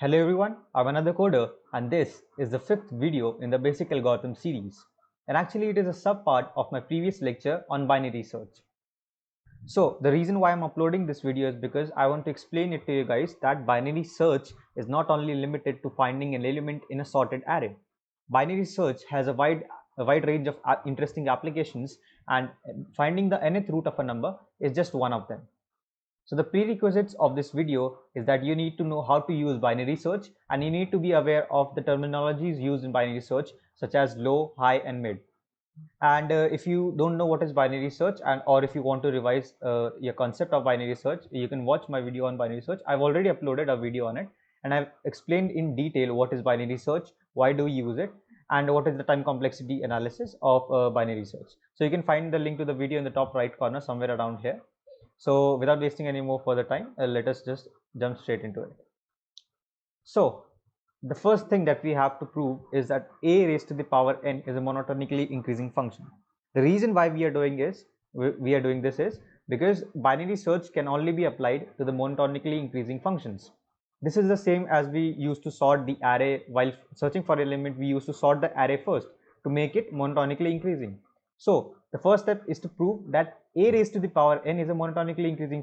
Hello everyone, I'm another coder and this is the fifth video in the basic algorithm series. And actually it is a sub part of my previous lecture on binary search. So the reason why I'm uploading this video is because I want to explain it to you guys that binary search is not only limited to finding an element in a sorted array. Binary search has a wide range of interesting applications, and finding the nth root of a number is just one of them. So the prerequisites of this video is that you need to know how to use binary search, and you need to be aware of the terminologies used in binary search such as low, high and mid. And if you don't know what is binary search, and or if you want to revise your concept of binary search, you can watch my video on binary search. I've already uploaded a video on it and I've explained in detail what is binary search, why do we use it, and what is the time complexity analysis of binary search. So you can find the link to the video in the top right corner somewhere around here. So without wasting any more further time, let us just jump straight into it. So the first thing that we have to prove is that a raised to the power n is a monotonically increasing function. The reason why we are doing this is because binary search can only be applied to the monotonically increasing functions. This is the same as we used to sort the array. While searching for an element, we used to sort the array first to make it monotonically increasing. So the first step is to prove that a raised to the power n is a monotonically increasing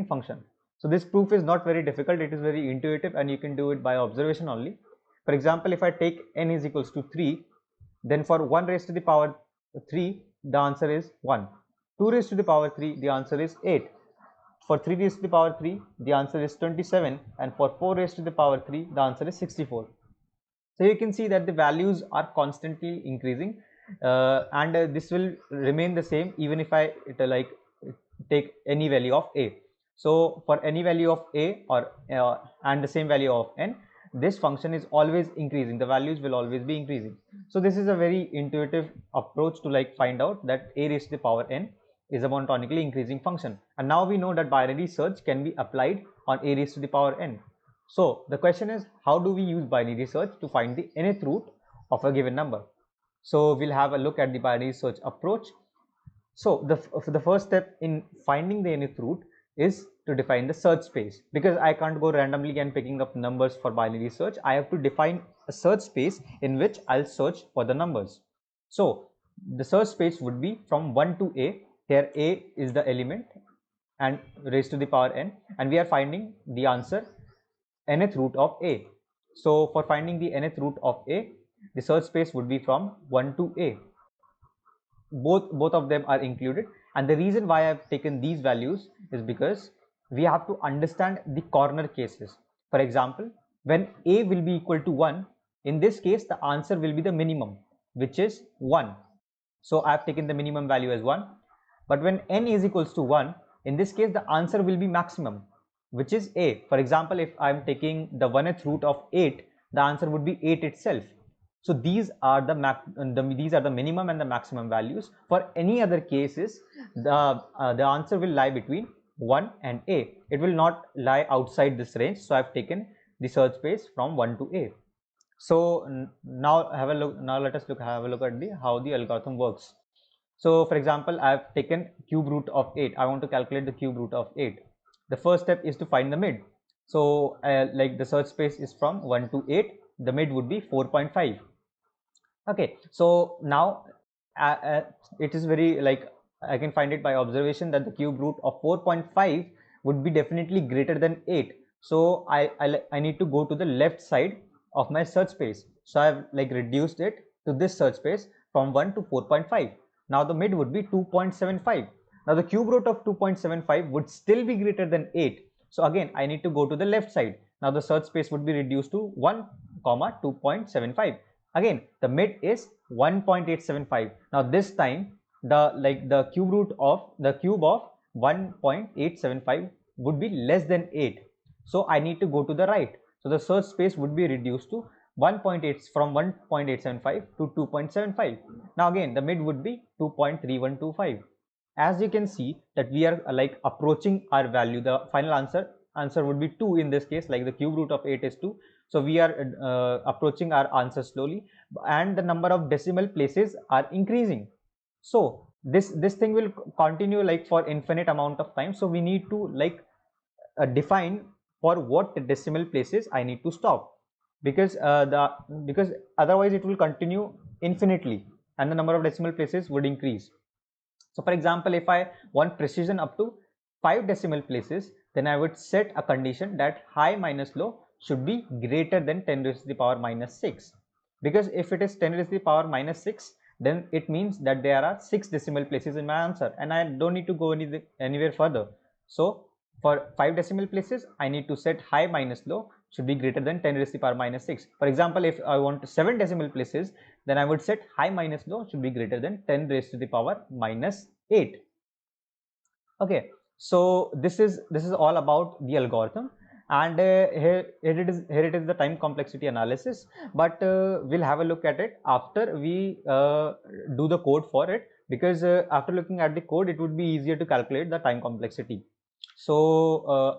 function. So this proof is not very difficult, it is very intuitive and you can do it by observation only. For example, if I take n is equals to 3, then for 1 raised to the power 3, the answer is 1. 2 raised to the power 3, the answer is 8. For 3 raised to the power 3, the answer is 27, and for 4 raised to the power 3, the answer is 64. So you can see that the values are constantly increasing, and this will remain the same even if I take any value of a. So for any value of a or and the same value of n, this function is always increasing, the values will always be increasing. So this is a very intuitive approach to find out that a raised to the power n is a monotonically increasing function. And now we know that binary search can be applied on a raised to the power n. So the question is, how do we use binary search to find the nth root of a given number? So we'll have a look at the binary search approach. So the first step in finding the nth root is to define the search space, because I can't go randomly and picking up numbers for binary search. I have to define a search space in which I'll search for the numbers. So the search space would be from 1 to a. Here a is the element and raised to the power n, and we are finding the answer nth root of a. So for finding the nth root of a, the search space would be from 1 to a. Both of them are included, and the reason why I've taken these values is because we have to understand the corner cases. For example, when a will be equal to 1, in this case the answer will be the minimum, which is 1. So I've taken the minimum value as 1. But when n is equals to 1, in this case the answer will be maximum, which is a. For example, if I'm taking the 1th root of 8, the answer would be 8 itself. So these are the minimum and the maximum values. For any other cases, the answer will lie between 1 and a. It will not lie outside this range. So I've taken the search space from 1 to a. So now have a look. Now let us have a look at how the algorithm works. So for example, I've taken cube root of 8. I want to calculate the cube root of 8. The first step is to find the mid. So like the search space is from 1 to 8. The mid would be 4.5. Okay, so now it is very I can find it by observation that the cube root of 4.5 would be definitely greater than 8. So I need to go to the left side of my search space. So I've reduced it to this search space from 1 to 4.5. Now the mid would be 2.75. Now the cube root of 2.75 would still be greater than 8. So again I need to go to the left side. Now the search space would be reduced to 1 comma 2.75. Again the mid is 1.875. Now this time the cube of 1.875 would be less than 8. So I need to go to the right. So the search space would be reduced to 1.8 from 1.875 to 2.75. Now again the mid would be 2.3125. As you can see that we are approaching our value. The final answer would be 2 in this case, like the cube root of 8 is 2. So we are approaching our answer slowly, and the number of decimal places are increasing. So this thing will continue for infinite amount of time. So we need to define for what decimal places I need to stop, because because otherwise it will continue infinitely and the number of decimal places would increase. So for example, if I want precision up to 5 decimal places, then I would set a condition that high minus low should be greater than 10 raised to the power minus 6, because if it is 10 raised to the power minus 6, then it means that there are 6 decimal places in my answer and I don't need to go anywhere further. So for 5 decimal places, I need to set high minus low should be greater than 10 raised to the power minus 6. For example, if I want 7 decimal places, then I would set high minus low should be greater than 10 raised to the power minus 8. Okay, so this is all about the algorithm, and here it is the time complexity analysis, but we'll have a look at it after we do the code for it, because after looking at the code it would be easier to calculate the time complexity. So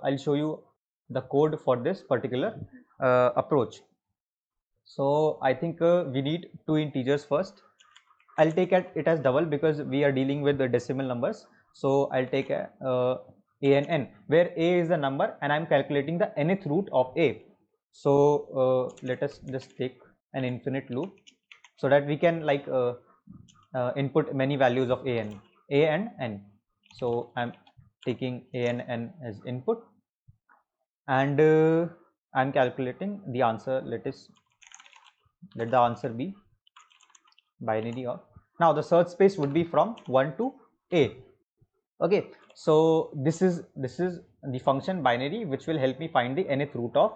I'll show you the code for this particular approach. So I think we need two integers first. I'll take it as double because we are dealing with the decimal numbers. So I'll take a and n, where a is the number and I'm calculating the nth root of a. So let us just take an infinite loop so that we can like input many values of a and n. So I'm taking a and n as input, and I'm calculating the answer. Let the answer be binary of. Now the search space would be from 1 to a. Okay, so this is the function binary which will help me find the nth root of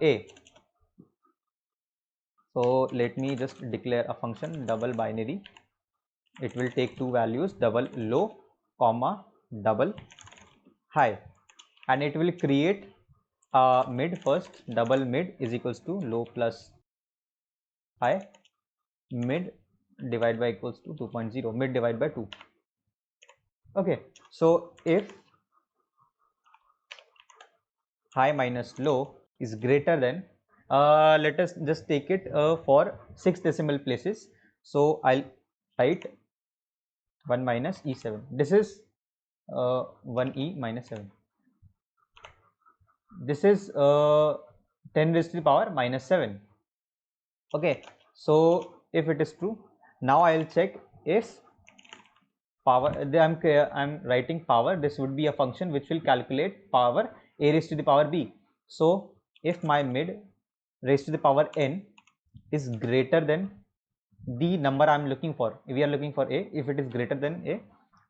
a. So let me just declare a function double binary. It will take two values, double low comma double high, and it will create mid first. Double mid is equals to low plus high, mid divide by equals to 2.0, mid divide by 2. Okay, so if high minus low is greater than, let us just take it for 6 decimal places. So I'll write 1 minus e7. This is 1e minus 7. This is 10 raised to the power minus 7. Okay, so if it is true, now I'll check if power, I'm writing power. This would be a function which will calculate power a raised to the power b. So if my mid raised to the power n is greater than the number I'm looking for, we are looking for a, if it is greater than a,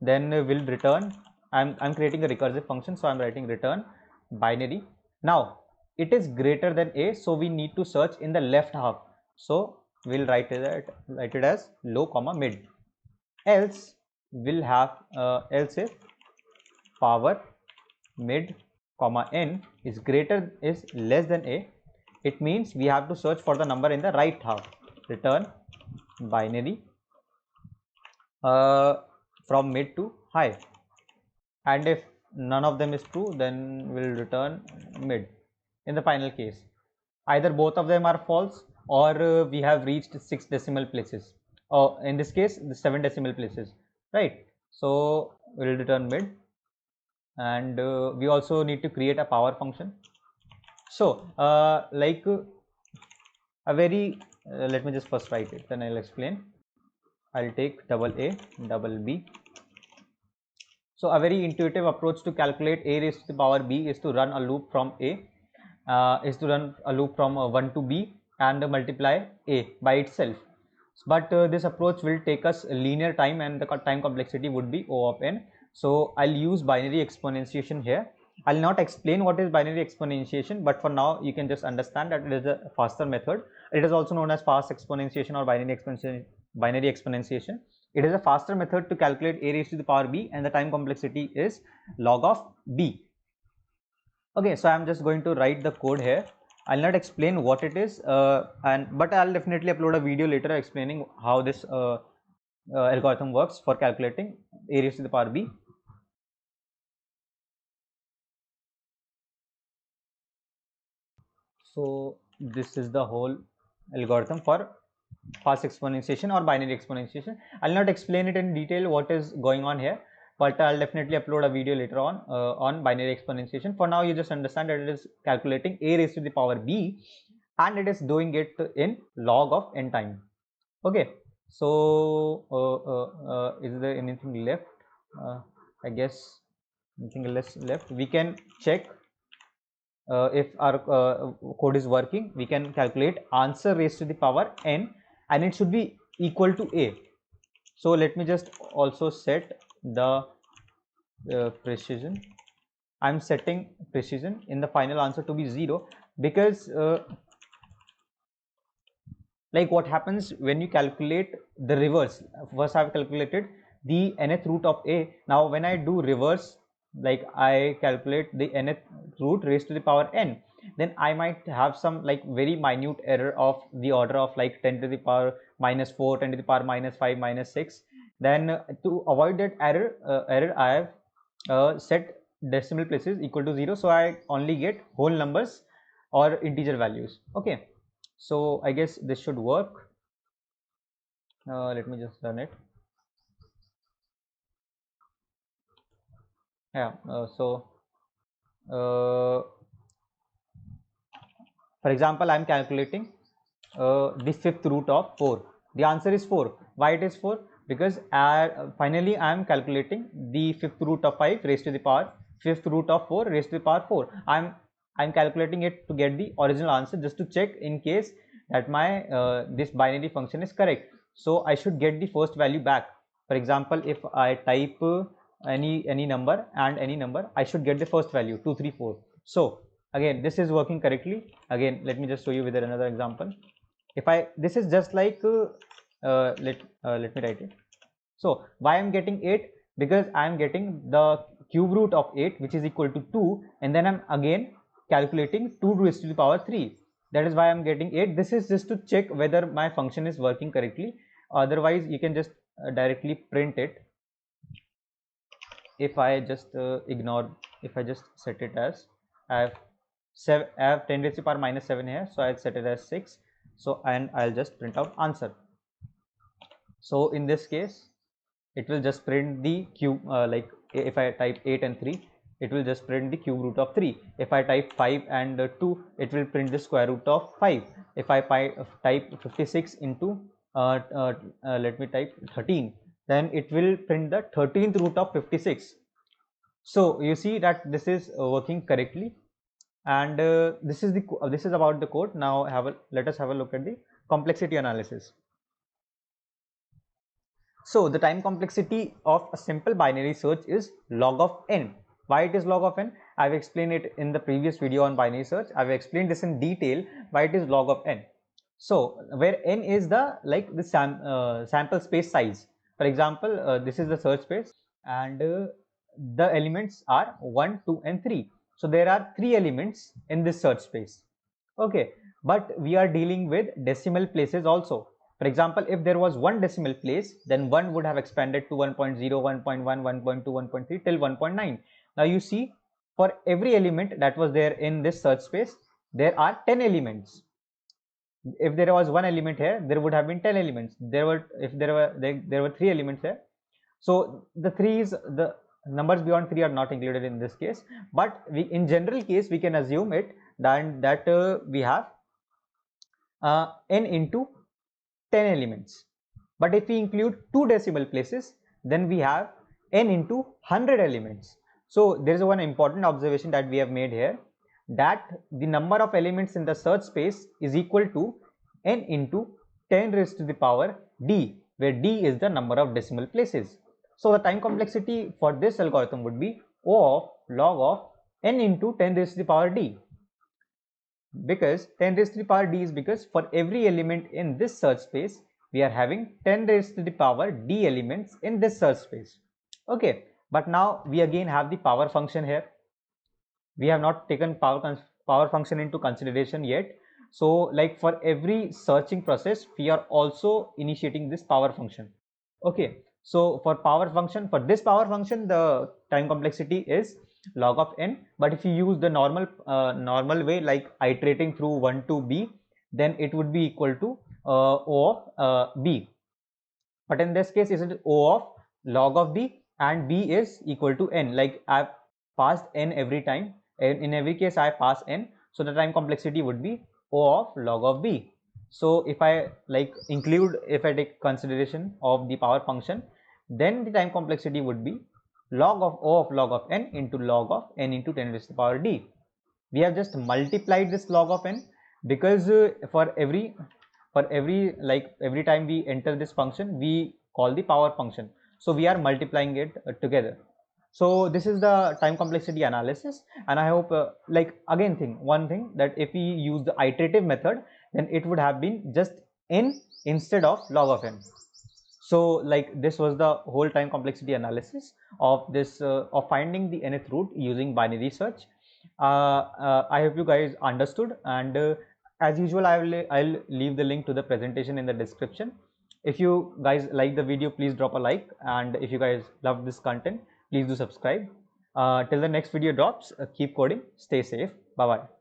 then we'll return. I'm creating a recursive function, so I'm writing return binary. Now it is greater than a, so we need to search in the left half. So we'll write it as low comma mid. Else we'll have else if power mid comma n is less than a, it means we have to search for the number in the right half. Return binary from mid to high, and if none of them is true, then we'll return mid. In the final case, either both of them are false, or we have reached 6 decimal places, or in this case the 7 decimal places, right? So we'll return mid, and we also need to create a power function. So like a very let me just first write it, then I'll explain. I'll take double a double b. So a very intuitive approach to calculate a raised to the power b is to run a loop from 1 to b and multiply a by itself. But this approach will take us linear time, and the time complexity would be O of n. So I'll use binary exponentiation here. I'll not explain what is binary exponentiation, but for now you can just understand that it is a faster method. It is also known as fast exponentiation or binary exponentiation. It is a faster method to calculate a raised to the power b, and the time complexity is log of b. Okay, so I'm just going to write the code here. I'll not explain what it is, but I'll definitely upload a video later explaining how this algorithm works for calculating a raised to the power b. So this is the whole algorithm for fast exponentiation or binary exponentiation. I'll not explain it in detail what is going on here. but I'll definitely upload a video later on binary exponentiation. For now, you just understand that it is calculating a raised to the power b, and it is doing it in log of n time. Okay, so is there anything left? I guess nothing less left. We can check if our code is working. We can calculate answer raised to the power n, and it should be equal to a. So let me just also set the precision. I'm setting precision in the final answer to be 0, because like what happens when you calculate the reverse. First I've calculated the nth root of a. Now when I do reverse, like I calculate the nth root raised to the power n, then I might have some like very minute error of the order of like 10 to the power minus 4, 10 to the power minus 5, minus 6. Then to avoid that error, I have set decimal places equal to 0, so I only get whole numbers or integer values. Okay, so I guess this should work. Let me just run it. Yeah, for example, I'm calculating the fifth root of 4. The answer is 4. Why it is 4? Because finally I am calculating the fifth root of 5 raised to the power fifth root of 4 raised to the power 4. I'm calculating it to get the original answer, just to check in case that my this binary function is correct. So I should get the first value back. For example, if I type any number and any number, I should get the first value 2, 3, 4. So again, this is working correctly. Again, let me just show you with another example. If I, this is just like let me write it. So why I'm getting 8? Because I'm getting the cube root of 8, which is equal to 2, and then I'm again calculating 2 raised to the power 3. That is why I'm getting 8. This is just to check whether my function is working correctly. Otherwise you can just directly print it. If I just if I just set it as I have 10 raised to the power minus 7 here, so I'll set it as 6. So and I'll just print out answer. So in this case, it will just print the cube, like if I type 8 and 3, it will just print the cube root of 3. If I type 5 and 2, it will print the square root of 5. If I type 56 into let me type 13, then it will print the 13th root of 56. So you see that this is working correctly, and this is about the code. Now let us have a look at the complexity analysis. So the time complexity of a simple binary search is log of n. Why it is log of n? I've explained it in the previous video on binary search. I've explained this in detail why it is log of n. So where n is the sample space size. For example, this is the search space, and the elements are 1, 2 and 3. So there are 3 elements in this search space. Okay, but we are dealing with decimal places also. For example, if there was one decimal place, then 1 would have expanded to 1.0, 1.1, 1.2, 1.3 till 1.9. Now you see, for every element that was there in this search space, there are 10 elements. If there was one element here, there would have been 10 elements. There were 3 elements here. So the numbers beyond 3 are not included in this case, but in general case we can assume it that we have n into 10 elements. But if we include 2 decimal places, then we have n into 100 elements. So there is one important observation that we have made here, that the number of elements in the search space is equal to n into 10 raised to the power d, where d is the number of decimal places. So the time complexity for this algorithm would be O of log of n into 10 raised to the power d. Because 10 raised to the power d is because for every element in this search space, we are having 10 raised to the power d elements in this search space. Okay, but now we again have the power function here. We have not taken power function into consideration yet. So like for every searching process, we are also initiating this power function. Okay, so for this power function, the time complexity is log of n. But if you use the normal way, like iterating through 1 to b, then it would be equal to O of b. But in this case, is it O of log of b? and b is equal to n. Like I've passed n every time, and in every case I pass n, so the time complexity would be O of log of b. So if I if I take consideration of the power function, then the time complexity would be log of O of log of n into log of n into 10 raised to the power d. We have just multiplied this log of n because for every every time we enter this function, we call the power function, so we are multiplying it together. So this is the time complexity analysis, and I hope again one thing, that if we use the iterative method, then it would have been just n instead of log of n. So this was the whole time complexity analysis of this of finding the nth root using binary search. I hope you guys understood, and as usual I'll leave the link to the presentation in the description. If you guys like the video, please drop a like, and if you guys love this content, please do subscribe. Till the next video drops, keep coding, stay safe, bye bye.